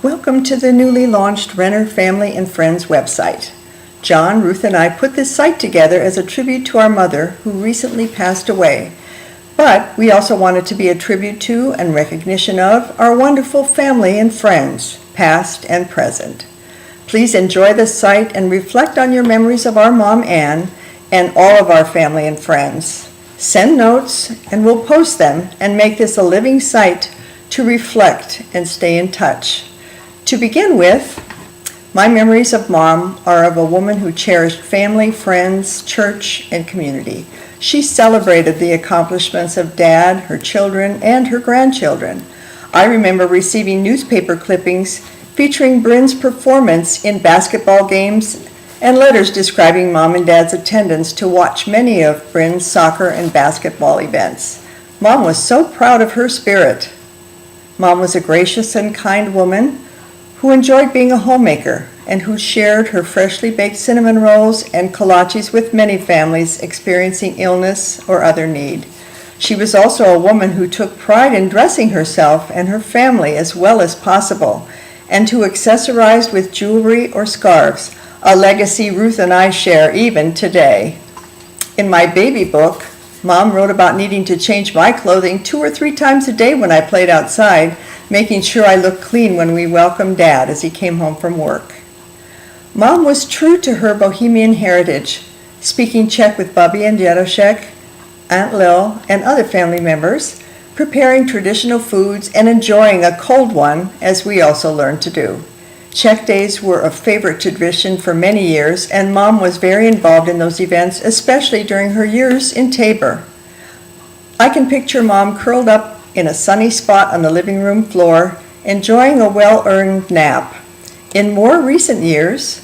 Welcome to the newly launched Renner Family and Friends website. John, Ruth, and I put this site together as a tribute to our mother who recently passed away. But we also want it to be a tribute to and recognition of our wonderful family and friends, past and present. Please enjoy the site and reflect on your memories of our mom, Ann, and all of our family and friends. Send notes and we'll post them and make this a living site to reflect and stay in touch. To begin with, my memories of Mom are of a woman who cherished family, friends, church, and community. She celebrated the accomplishments of Dad, her children, and her grandchildren. I remember receiving newspaper clippings featuring Bryn's performance in basketball games and letters describing Mom and Dad's attendance to watch many of Bryn's soccer and basketball events. Mom was so proud of her spirit. Mom was a gracious and kind woman who enjoyed being a homemaker and who shared her freshly baked cinnamon rolls and kolaches with many families experiencing illness or other need. She was also a woman who took pride in dressing herself and her family as well as possible, and who accessorized with jewelry or scarves, a legacy Ruth and I share even today. In my baby book, Mom wrote about needing to change my clothing 2 or 3 times a day when I played outside, making sure I looked clean when we welcomed Dad as he came home from work. Mom was true to her Bohemian heritage, speaking Czech with Bubby and Jadošek, Aunt Lil, and other family members, preparing traditional foods and enjoying a cold one, as we also learned to do. Czech days were a favorite tradition for many years, and Mom was very involved in those events, especially during her years in Tabor. I can picture Mom curled up in a sunny spot on the living room floor, enjoying a well-earned nap. In more recent years,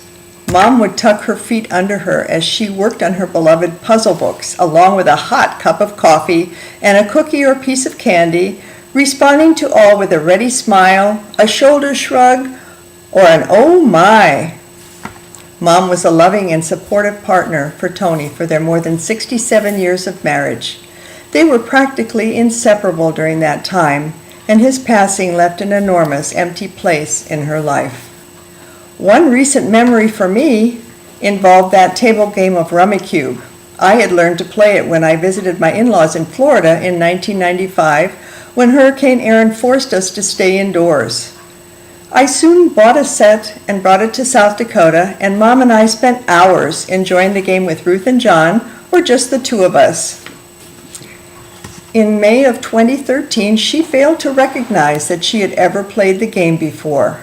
Mom would tuck her feet under her as she worked on her beloved puzzle books, along with a hot cup of coffee and a cookie or piece of candy, responding to all with a ready smile, a shoulder shrug, or an "oh my." Mom was a loving and supportive partner for Tony for their more than 67 years of marriage. They were practically inseparable during that time, and his passing left an enormous empty place in her life. One recent memory for me involved that table game of Rummikub. I had learned to play it when I visited my in-laws in Florida in 1995, when Hurricane Erin forced us to stay indoors. I soon bought a set and brought it to South Dakota, and Mom and I spent hours enjoying the game with Ruth and John, or just the two of us. In May of 2013, she failed to recognize that she had ever played the game before.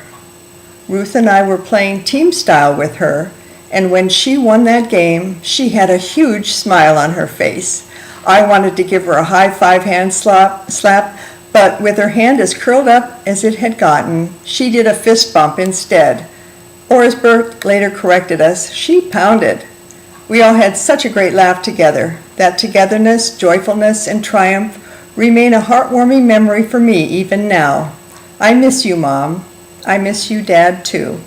Ruth and I were playing team style with her, and when she won that game, she had a huge smile on her face. I wanted to give her a high-five hand slap, but with her hand as curled up as it had gotten, she did a fist bump instead. Or as Bert later corrected us, she pounded. We all had such a great laugh together. That togetherness, joyfulness, and triumph remain a heartwarming memory for me even now. I miss you, Mom. I miss you, Dad, too.